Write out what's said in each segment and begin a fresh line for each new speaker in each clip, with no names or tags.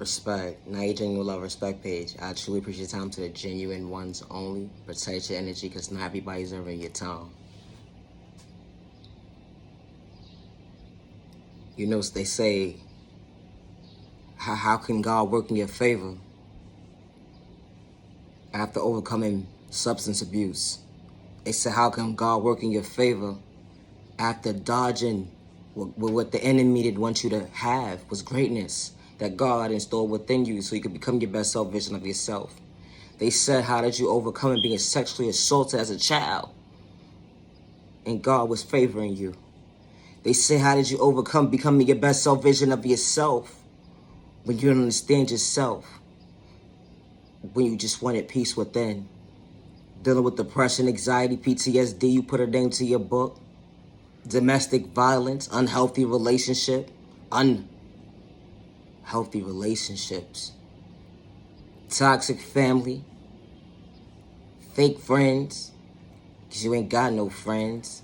Respect. Now your genuine love respect page. I truly appreciate your time to the genuine ones only. Protect your energy because not everybody's earning your time. You know, they say, how can God work in your favor after overcoming substance abuse? They say, how can God work in your favor after dodging what the enemy did want you to have was greatness that God installed within you so you could become your best self vision of yourself. They said, how did you overcome being sexually assaulted as a child? And God was favoring you. They say, how did you overcome becoming your best self vision of yourself when you don't understand yourself? When you just wanted peace within. Dealing with depression, anxiety, PTSD, you put a name to your book. Domestic violence, unhealthy relationships, toxic family, fake friends, because you ain't got no friends,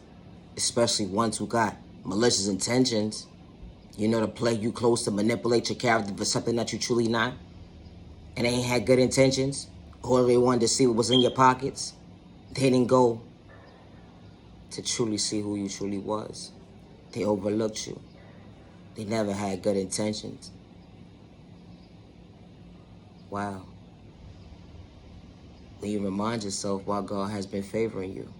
especially ones who got malicious intentions, you know, to play you close, to manipulate your character for something that you truly not, and they ain't had good intentions, or they wanted to see what was in your pockets. They didn't go to truly see who you truly was. They overlooked you. They never had good intentions. Wow. When you remind yourself why God has been favoring you.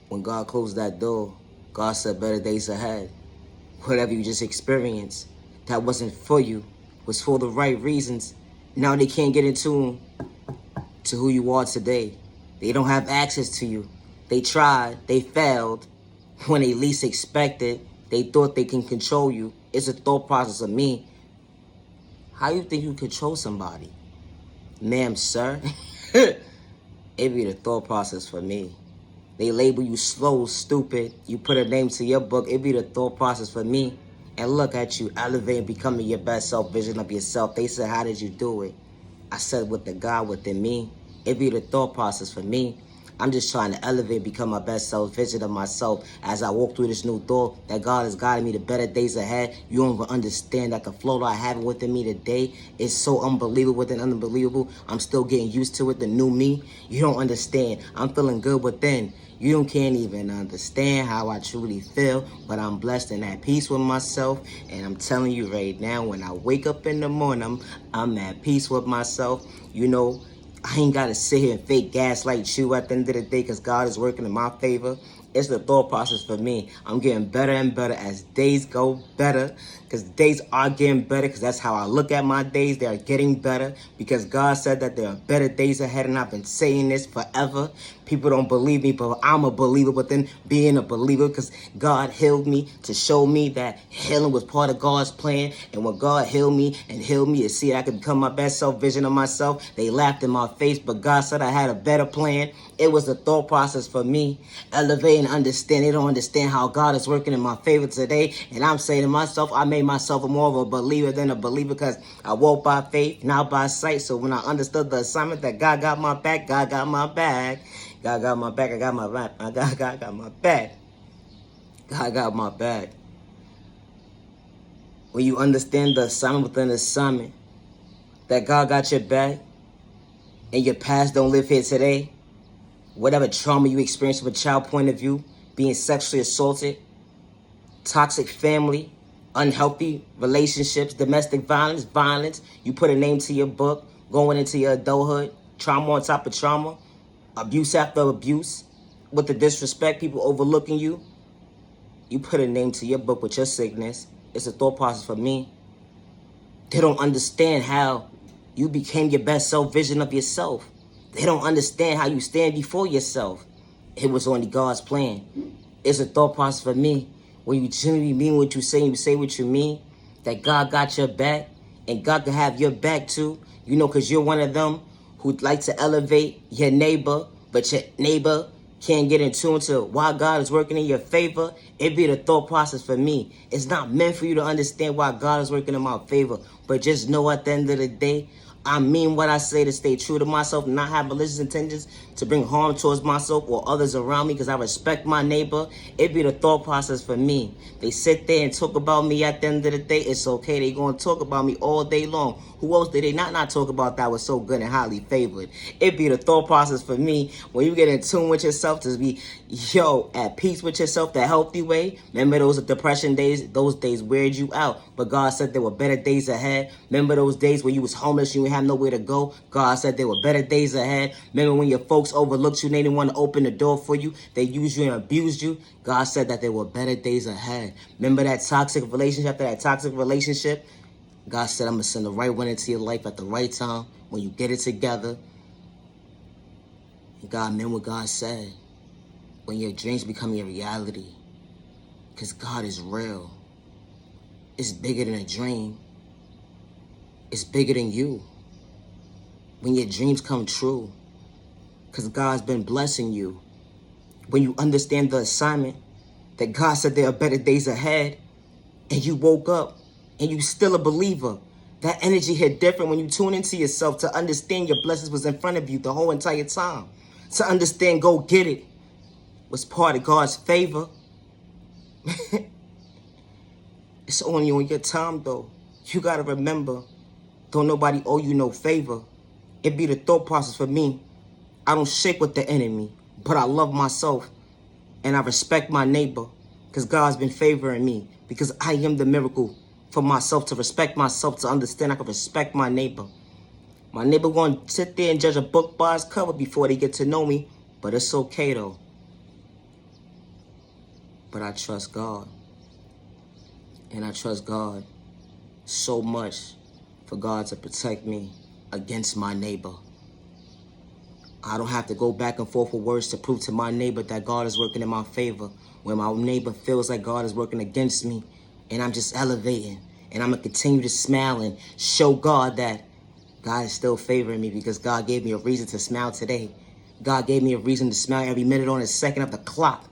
When God closed that door, God said better days ahead. Whatever you just experienced that wasn't for you, was for the right reasons. Now they can't get in tune to who you are today. They don't have access to you. They tried, they failed. When they least expected, they thought they can control you. It's a thought process of me. How you think you control somebody? Ma'am, sir. It be the thought process for me. They label you slow, stupid. You put a name to your book. It be the thought process for me. And look at you, elevating, becoming your best self vision of yourself. They said, how did you do it? I said, with the God within me. It be the thought process for me. I'm just trying to elevate, become my best self vision of myself as I walk through this new door that God has guided me to better days ahead. You don't even understand that the flow that I have within me today is so unbelievable and unbelievable. I'm still getting used to it, the new me. You don't understand. I'm feeling good within. You can't even understand how I truly feel, but I'm blessed and at peace with myself. And I'm telling you right now, when I wake up in the morning, I'm at peace with myself. You know, I ain't got to sit here and fake gaslight you at the end of the day because God is working in my favor. It's the thought process for me. I'm getting better and better as days go better, because days are getting better, because that's how I look at my days. They are getting better because God said that there are better days ahead, and I've been saying this forever. People don't believe me, but I'm a believer within being a believer, because God healed me to show me that healing was part of God's plan. And when God healed me to see I could become my best self vision of myself, they laughed in my face, but God said I had a better plan. It was the thought process for me. Elevate and understand. They don't understand how God is working in my favor today. And I'm saying to myself, I made myself more of a believer than a believer, because I walk by faith, not by sight. So when I understood the assignment that God got my back, God got my back. God got my back, I got my back. God got my back. God got my back. When you understand the assignment within the assignment, that God got your back, and your past don't live here today, whatever trauma you experienced from a child point of view, being sexually assaulted, toxic family, unhealthy relationships, domestic violence, you put a name to your book, going into your adulthood, trauma on top of trauma, abuse after abuse, with the disrespect, people overlooking you, you put a name to your book with your sickness. It's a thought process for me. They don't understand how you became your best self vision of yourself. They don't understand how you stand before yourself. It was only God's plan. It's a thought process for me. When you genuinely mean what you say what you mean, that God got your back, and God can have your back too. You know, because you're one of them who'd like to elevate your neighbor, but your neighbor can't get in tune to why God is working in your favor. It be the thought process for me. It's not meant for you to understand why God is working in my favor. But just know at the end of the day, I mean what I say, to stay true to myself, not have malicious intentions to bring harm towards myself or others around me, because I respect my neighbor. It be the thought process for me. They sit there and talk about me at the end of the day. It's okay. They going to talk about me all day long. Who else did they not talk about that was so good and highly favored? It be the thought process for me. When you get in tune with yourself, to be, at peace with yourself the healthy way. Remember those depression days? Those days weared you out. But God said there were better days ahead. Remember those days when you was homeless, you didn't have nowhere to go? God said there were better days ahead. Remember when your folks overlooked you and they didn't want to open the door for you? They used you and abused you? God said that there were better days ahead. Remember that toxic relationship? After that toxic relationship, God said, I'm going to send the right one into your life at the right time when you get it together. And God meant what God said. When your dreams become your reality. Because God is real. It's bigger than a dream. It's bigger than you. When your dreams come true. Because God's been blessing you. When you understand the assignment that God said there are better days ahead. And you woke up. And you still a believer. That energy hit different when you tune into yourself to understand your blessings was in front of you the whole entire time. To understand go get it was part of God's favor. It's on you on your time though. You gotta remember, don't nobody owe you no favor. It be the thought process for me. I don't shake with the enemy, but I love myself and I respect my neighbor because God's been favoring me because I am the miracle for myself, to respect myself, to understand I can respect my neighbor. My neighbor gonna sit there and judge a book by its cover before they get to know me, but it's okay though. But I trust God. And I trust God so much for God to protect me against my neighbor. I don't have to go back and forth with words to prove to my neighbor that God is working in my favor. When my neighbor feels like God is working against me and I'm just elevating and I'm going to continue to smile and show God that God is still favoring me because God gave me a reason to smile today. God gave me a reason to smile every minute on the second of the clock.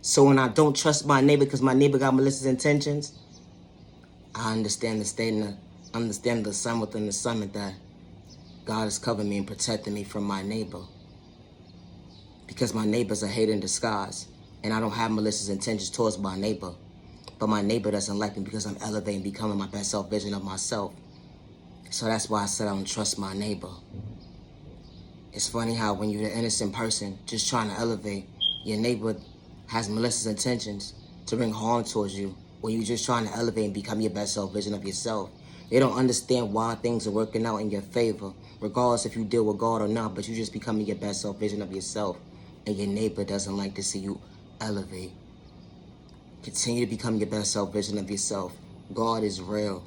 So when I don't trust my neighbor because my neighbor got malicious intentions, I understand the statement, understand the sun within the summit that God is covering me and protecting me from my neighbor. Because my neighbor's a hate in disguise. And I don't have malicious intentions towards my neighbor. But my neighbor doesn't like me because I'm elevating, becoming my best self vision of myself. So that's why I said I don't trust my neighbor. It's funny how when you're the innocent person just trying to elevate, your neighbor has malicious intentions to bring harm towards you when you're just trying to elevate and become your best self vision of yourself. They don't understand why things are working out in your favor, regardless if you deal with God or not, but you just becoming your best self vision of yourself. And your neighbor doesn't like to see you elevate. Continue to become your best self vision of yourself. God is real.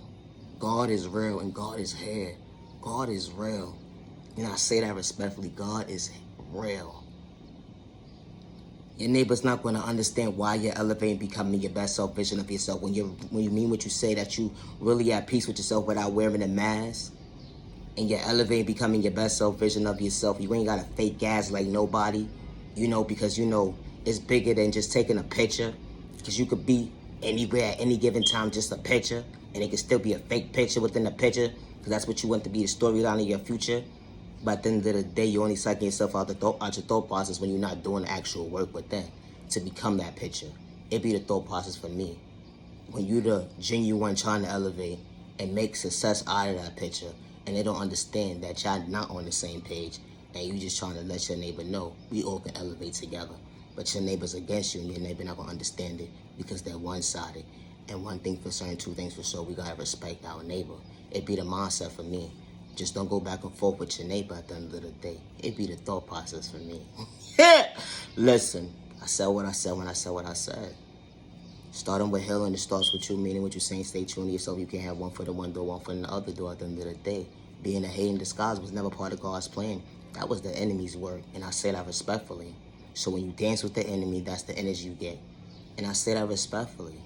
God is real and God is here. God is real. And I say that respectfully. God is real. Your neighbor's not going to understand why you're elevating, becoming your best self vision of yourself. When you mean what you say, that you really at peace with yourself without wearing a mask, and you're elevating, becoming your best self vision of yourself. You ain't got to fake gas like nobody, because it's bigger than just taking a picture. Because you could be anywhere at any given time, just a picture, and it could still be a fake picture within the picture, because that's what you want to be, the storyline of your future. But at the end of the day, you're only psyching yourself out your thought process when you're not doing the actual work within to become that picture. It be the thought process for me. When you the genuine trying to elevate and make success out of that picture, and they don't understand that y'all not on the same page, and you just trying to let your neighbor know we all can elevate together. But your neighbor's against you, and your neighbor not gonna understand it because they're one-sided. And one thing for certain, two things for sure, we gotta respect our neighbor. It be the mindset for me. Just don't go back and forth with your neighbor at the end of the day. It be the thought process for me. Listen, I said what I said when I said what I said. Starting with healing, it starts with you, meaning what you're saying. Stay true to yourself. You can't have one foot in one door, one foot in the other door at the end of the day. Being a hate in disguise was never part of God's plan. That was the enemy's work, and I say that respectfully. So when you dance with the enemy, that's the energy you get. And I say that respectfully.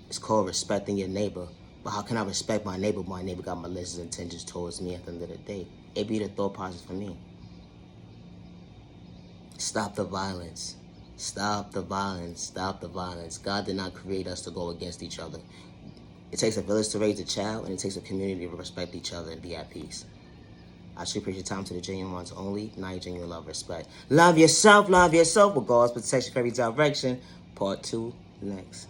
It's called respecting your neighbor. But how can I respect my neighbor? My neighbor got malicious intentions towards me at the end of the day. It be the thought process for me. Stop the violence. Stop the violence. Stop the violence. God did not create us to go against each other. It takes a village to raise a child, and it takes a community to respect each other and be at peace. I should appreciate your time to the genuine ones only. Not genuine love, respect. Love yourself with God's protection for every direction. Part 2 next.